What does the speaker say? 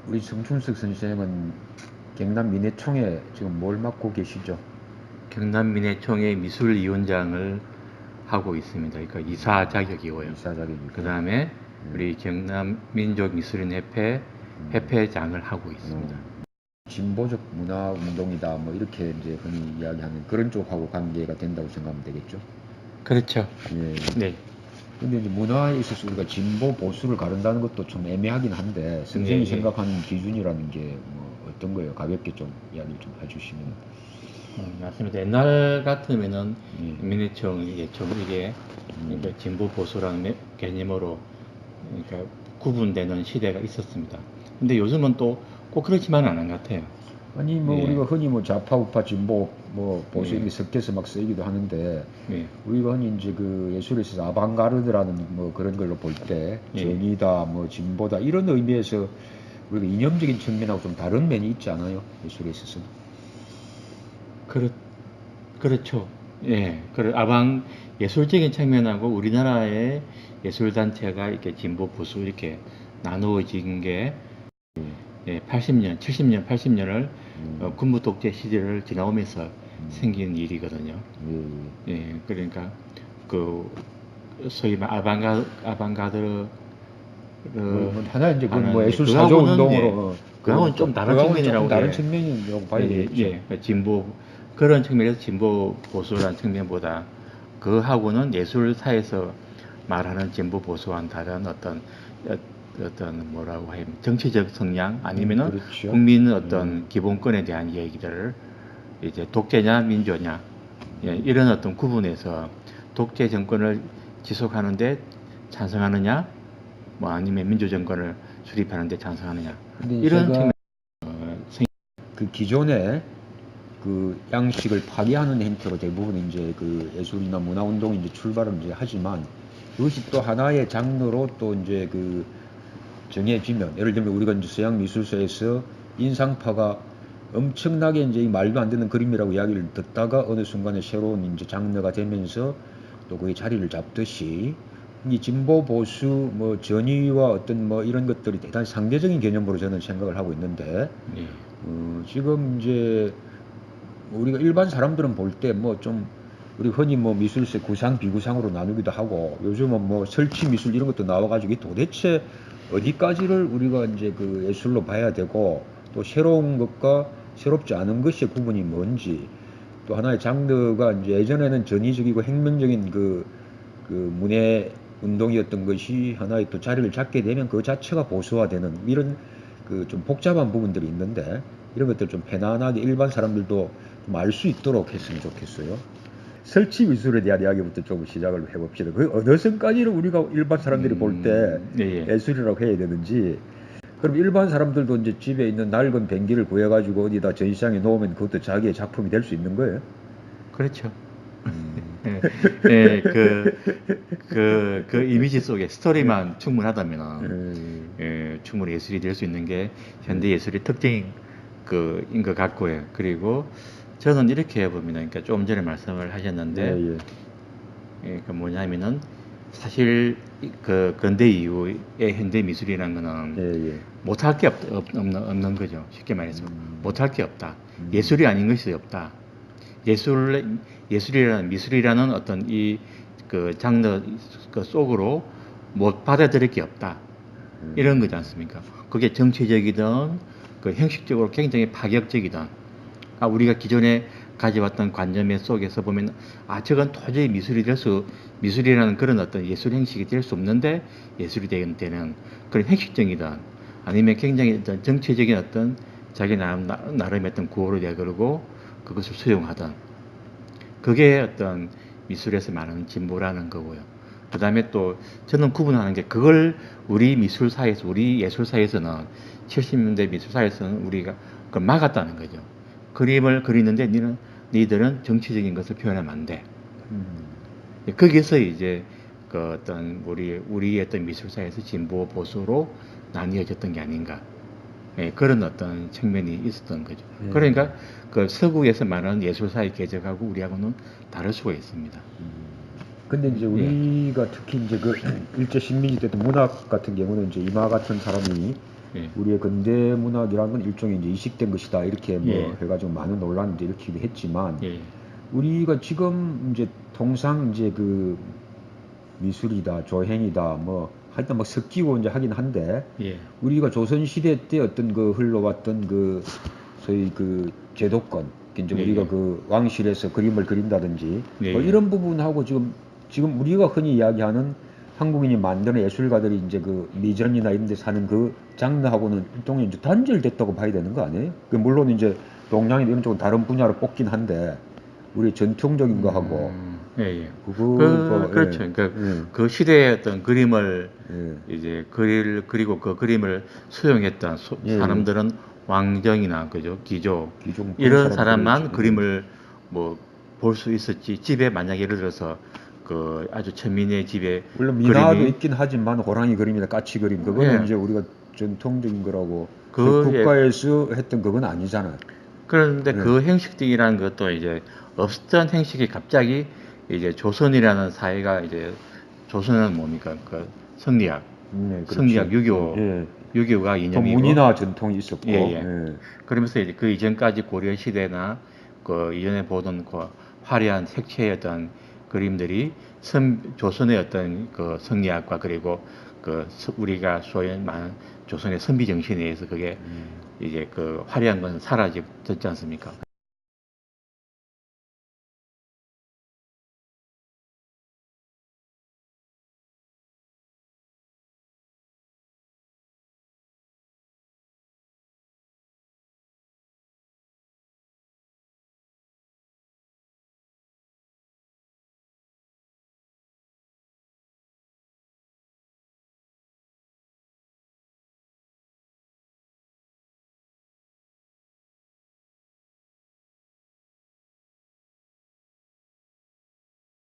우리 정춘석 선생은 경남민회총회 지금 뭘 맡고 계시죠? 경남민회총회 미술위원장을 하고 있습니다. 그러니까 이사 자격이고요. 이사 자격이고. 그 다음에 우리 경남민족미술인협회 협회장을 하고 있습니다. 진보적 문화운동이다 뭐 이렇게 이제 흔히 이야기하는 그런 쪽하고 관계가 된다고 생각하면 되겠죠? 그렇죠. 예. 네. 근데 이제 문화에 있어서 우리가 진보 보수를 가른다는 것도 좀 애매하긴 한데 선생님이 예. 생각하는 기준이라는 게 뭐 어떤 거예요? 가볍게 좀 이야기 좀 해주시면. 맞습니다. 옛날 같으면은 예. 민회총 이게 그러니까 진보 보수라는 개념으로 그러니까 구분되는 시대가 있었습니다. 근데 요즘은 또 꼭 그렇지만은 않은 것 같아요. 아니 뭐 예. 우리가 흔히 뭐 좌파 우파 진보 뭐 보수 예. 이렇게 섞여서 막 쓰이기도 하는데 예. 우리가 흔히 이제 그 예술에 있어서 아방가르드라는 뭐 그런 걸로 볼 때 예. 정의다 뭐 진보다 이런 의미에서 우리가 이념적인 측면하고 좀 다른 면이 있지 않아요? 예술에 있어서. 그렇죠. 예. 예술적인 측면하고 우리나라의 예술단체가 이렇게 진보 보수 이렇게 나누어진 게 예, 80년, 70년, 80년을 군부 독재 시대를 지나오면서 생긴 일이거든요. 예, 그러니까 그 소위 말 아방가드 뭐 하나 이제 그건 뭐 하는 예술 사조 운동으로 그하고는 좀 다른 측면이라고 다른 예. 측면이라고 봐야 되겠죠. 예, 진보 그런 측면에서 진보 보수라는 측면보다 그하고는 예술사에서 말하는 진보 보수와는 다른 어떤 뭐라고 해야 정치적 성향 아니면은 그렇죠. 국민의 어떤 기본권에 대한 얘기들을 이제 독재냐 민주냐 예, 이런 어떤 구분에서 독재 정권을 지속하는데 찬성하느냐 뭐 아니면 민주 정권을 수립하는데 찬성하느냐 근데 이런 제가 측면 그 기존의 그 양식을 파괴하는 행태로 대부분 이제 그 예술이나 문화 운동이 이제 출발을 이제 하지만 그것이 또 하나의 장르로 또 이제 그 정해지면 예를 들면 우리가 이제 서양 미술사에서 인상파가 엄청나게 이제 이 말도 안 되는 그림이라고 이야기를 듣다가 어느 순간에 새로운 이제 장르가 되면서 또 그게 자리를 잡듯이 이 진보 보수 뭐 전위와 어떤 뭐 이런 것들이 대단히 상대적인 개념으로 저는 생각을 하고 있는데 예. 지금 이제 우리가 일반 사람들은 볼 때 뭐 좀 우리 흔히 뭐 미술사 구상 비구상으로 나누기도 하고 요즘은 뭐 설치 미술 이런 것도 나와가지고 이 도대체 어디까지를 우리가 이제 그 예술로 봐야 되고 또 새로운 것과 새롭지 않은 것의 구분이 뭔지 또 하나의 장르가 이제 예전에는 전위적이고 혁명적인 그 문예 운동이었던 것이 하나의 또 자리를 잡게 되면 그 자체가 보수화되는 이런 그 좀 복잡한 부분들이 있는데 이런 것들 좀 편안하게 일반 사람들도 좀 알 수 있도록 했으면 좋겠어요. 설치 미술에 대한 이야기부터 좀 시작을 해봅시다. 그 어느 선까지를 우리가 일반 사람들이 볼 때 예. 예술이라고 해야 되는지 그럼 일반 사람들도 이제 집에 있는 낡은 변기를 구해가지고 어디다 전시장에 놓으면 그것도 자기의 작품이 될 수 있는 거예요? 그렇죠. 예, 그 이미지 속에 스토리만 충분하다면, 예, 충분히 예술이 될 수 있는 게 현대 예술의 특징인 것 같고요. 그리고 저는 이렇게 봅니다. 그러니까 좀 전에 말씀을 하셨는데, 그 뭐냐면은 사실 그 근대 이후의 현대 미술이라는 거는 못할 게 없는 거죠. 쉽게 말해서 못할 게 없다. 예술이 아닌 것이 없다. 예술이라는 미술이라는 어떤 그 장르 그 속으로 못 받아들일 게 없다. 이런 거지 않습니까? 그게 정치적이든 그 형식적으로 굉장히 파격적이든 우리가 기존에 가져왔던 관념의 속에서 보면 저건 도저히 미술이라는 그런 어떤 예술 형식이 될 수 없는데 예술이 되는 그런 형식적이든 아니면 굉장히 어떤 정치적인 어떤 자기 나름의 어떤 구호를 내걸고 그것을 수용하던 그게 어떤 미술에서 말하는 진보라는 거고요. 그 다음에 또 저는 구분하는 게 그걸 우리 미술사에서 우리 예술사에서는 70년대 미술사에서는 우리가 그걸 막았다는 거죠. 그림을 그리는데 니들은 정치적인 것을 표현하면 안 돼. 거기서 이제 그 어떤 우리 어떤 미술사에서 진보 보수로 나뉘어졌던 게 아닌가. 예, 그런 어떤 측면이 있었던 거죠. 그러니까 그 서구에서 말하는 예술사의 개적하고 우리하고는 다를 수가 있습니다. 근데 이제 우리가 특히 이제 그 일제 식민지 때도 문학 같은 경우는 이제 이마 같은 사람이 예. 우리의 근대 문학이라는 건 일종의 이제 이식된 것이다 이렇게 뭐 예. 해가지고 많은 논란을 일으키기도 했지만 예. 우리가 지금 이제 통상 이제 그 미술이다 조행이다 뭐 하여튼 막 섞이고 이제 하긴 한데 예. 우리가 조선 시대 때 어떤 그 흘러왔던 그 소위 그 제도권 이제 예, 우리가 예. 그 왕실에서 그림을 그린다든지 예, 뭐 예. 이런 부분하고 지금 우리가 흔히 이야기하는 한국인이 만드는 예술가들이 이제 그 미전이나 이런 데 사는 그 장르하고는 일종의 이제 단절됐다고 봐야 되는 거 아니에요? 그 물론 이제 동양이나 이런 쪽은 다른 분야로 뽑긴 한데 우리 전통적인 거 하고 예, 예. 그거가 그렇죠. 예, 그러니까 예, 그 시대의 어떤 그림을 예, 이제 그리고 그 그림을 수용했던 예, 예. 사람들은 왕정이나 그죠 귀족 기존 그런 이런 사람들은 사람만 그렇지. 그림을 뭐 볼 수 있었지. 집에 만약 예를 들어서 그 아주 천민의 집에 물론 민화도 그림이 있긴 하지만 호랑이 그림이나 까치 그림 그거는 예. 이제 우리가 전통적인 거라고 그 예. 국가에서 했던 그건 아니잖아요. 그런데 예. 그 행식이라는 것도 이제 없었던 행식이 갑자기 이제 조선이라는 사회가 이제 조선은 뭡니까? 그 성리학, 네, 그렇지. 성리학 유교, 예. 유교가 또 이념이고, 문이나 전통이 있었고. 예, 예. 예. 그러면서 이제 그 이전까지 고려 시대나 그 이전에 보던 그 화려한 색채의 어떤 그림들이 조선의 어떤 그 성리학과 그리고 그 우리가 소위 말하는 조선의 선비 정신에 의해서 그게 이제 그 화려한 건 사라졌지 않습니까?